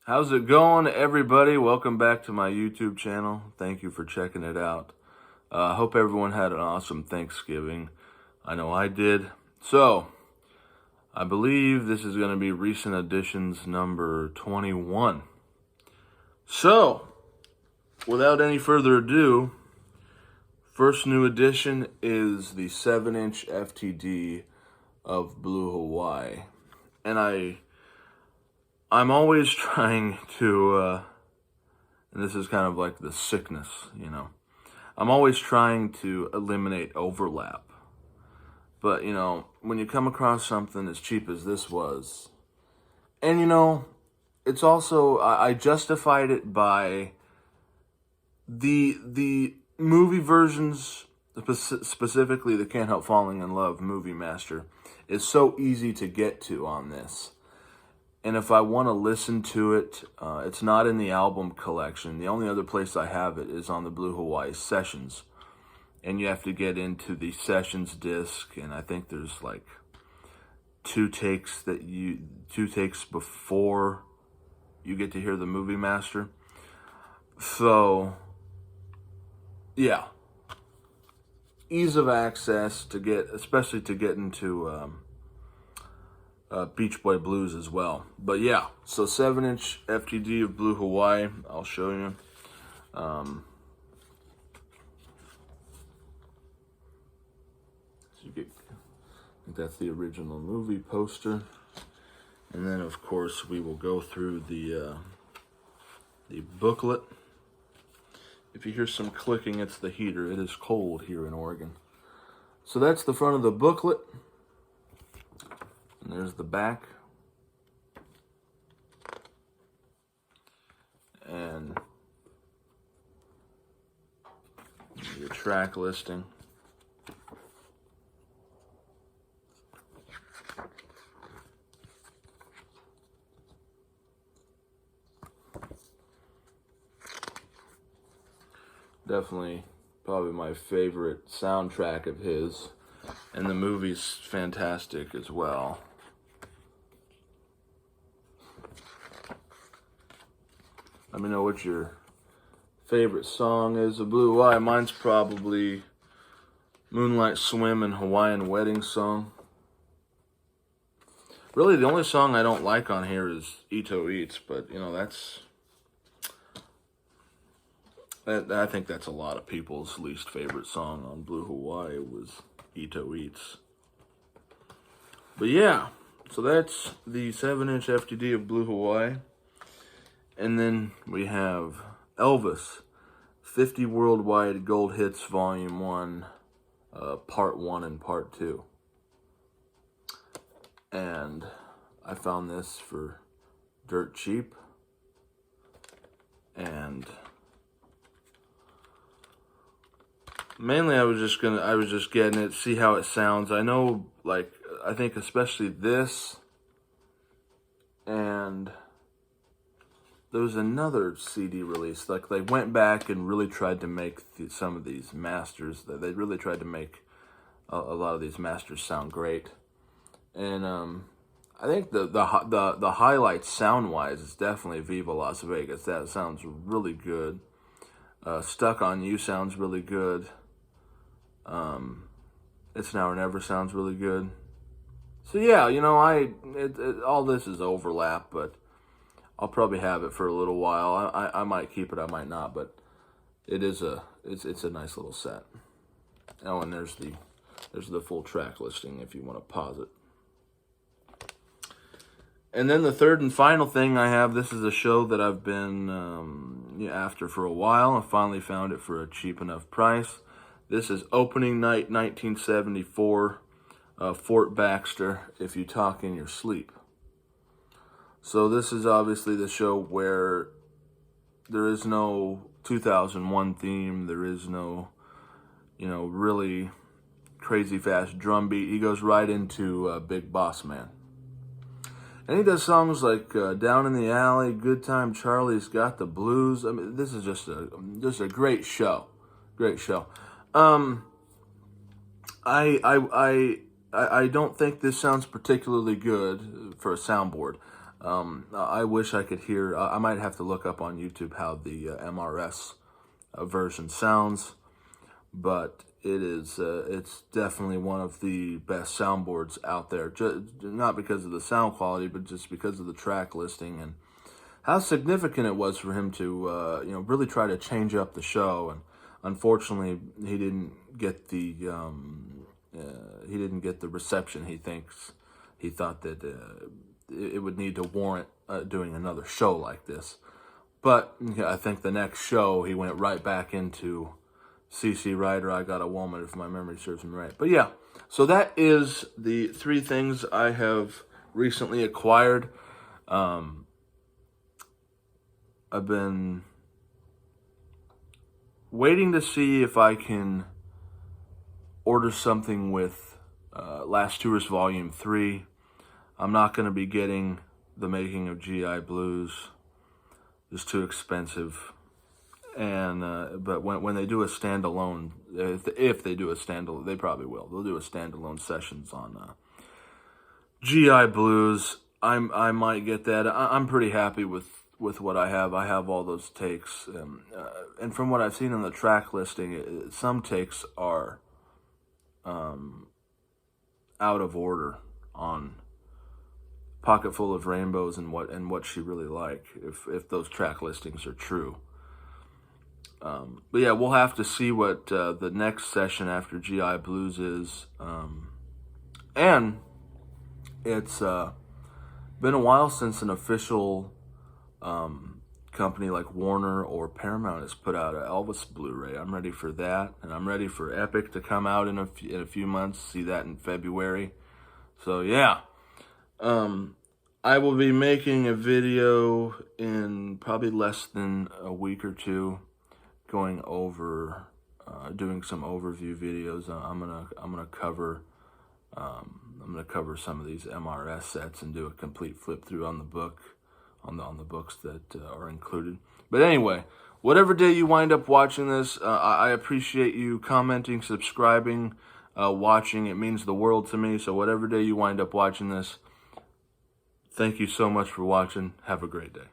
How's it going, everybody? Welcome back to my YouTube channel. Thank you for checking it out. I hope everyone had an awesome Thanksgiving. I know I did. So, I believe this is going to be Recent Editions number 21. So, without any further ado, first new edition is the 7-inch FTD of Blue Hawaii. And I'm always trying to, and this is kind of like the sickness, I'm always trying to eliminate overlap. But, when you come across something as cheap as this was, and, it's also, I justified it by the movie versions, specifically the Can't Help Falling in Love movie master, is so easy to get to on this. And if I want to listen to it, it's not in the album collection. The only other place I have it is on the Blue Hawaii Sessions. And you have to get into the Sessions disc, and I think there's like two takes before you get to hear the movie master. So, yeah. Ease of access to get, especially to get into Beach Boy Blues as well. But yeah, so 7-inch FTD of Blue Hawaii, I'll show you. So you get, I think that's the original movie poster. And then of course we will go through the booklet. If you hear some clicking, it's the heater. It is cold here in Oregon. So that's the front of the booklet. And there's the back. And your track listing. Definitely probably my favorite soundtrack of his. And the movie's fantastic as well. Let me know what your favorite song is of Blue Hawaii. Mine's probably Moonlight Swim and Hawaiian Wedding Song. Really, the only song I don't like on here is Ito Eats, but, I think that's a lot of people's least favorite song on Blue Hawaii was Ito Eats. But yeah, so that's the 7-inch FTD of Blue Hawaii. And then we have Elvis, 50 Worldwide Gold Hits Volume 1, Part 1 and Part 2. And I found this for dirt cheap. And mainly I was just getting it, see how it sounds. I know, I think especially this, and there was another CD release. Like, they went back and really tried to make some of these masters. They really tried to make a lot of these masters sound great. And I think the highlight sound-wise is definitely Viva Las Vegas. That sounds really good. Stuck on You sounds really good. It's Now or Never sounds really good. So yeah, all this is overlap, but I'll probably have it for a little while. I might keep it, I might not, but it's a nice little set. Oh, and there's the full track listing if you want to pause it. And then the third and final thing I have, this is a show that I've been after for a while. I finally found it for a cheap enough price. This is Opening Night 1974, Fort Baxter, If You Talk in Your Sleep. So this is obviously the show where there is no 2001 theme. There is no, really crazy fast drum beat. He goes right into Big Boss Man. And he does songs like Down in the Alley, Good Time Charlie's Got the Blues. I mean, this is just a great show. Great show. I don't think this sounds particularly good for a soundboard. I wish I could hear. I might have to look up on YouTube how the MRS version sounds, but it's definitely one of the best soundboards out there. Not because of the sound quality, but just because of the track listing and how significant it was for him to really try to change up the show. And unfortunately, he didn't get the reception he thought that it would need to warrant doing another show like this. But I think the next show he went right back into CC Rider, I Got a Woman, if my memory serves me right. But yeah, so that is the 3 things I have recently acquired. I've been waiting to see if I can order something with Last Tourist Volume 3. I'm not going to be getting The Making of G.I. Blues. It's too expensive. And but when they do a standalone, if they do a standalone, they probably will. They'll do a standalone sessions on G.I. Blues. I might get that. I'm pretty happy with what I have. I have all those takes, and from what I've seen on the track listing, some takes are out of order on Pocket Full of Rainbows and what she really like, if those track listings are true. But yeah, we'll have to see what the next session after GI Blues is. And it's been a while since an official company like Warner or Paramount has put out an Elvis Blu-ray. I'm ready for that, and I'm ready for Epic to come out in a few months. See that in February. So yeah. I will be making a video in probably less than a week or two, going over, doing some overview videos. I'm gonna cover some of these MRS sets and do a complete flip through on the book, on the books that are included. But anyway, whatever day you wind up watching this, I appreciate you commenting, subscribing, watching. It means the world to me. So whatever day you wind up watching this, thank you so much for watching. Have a great day.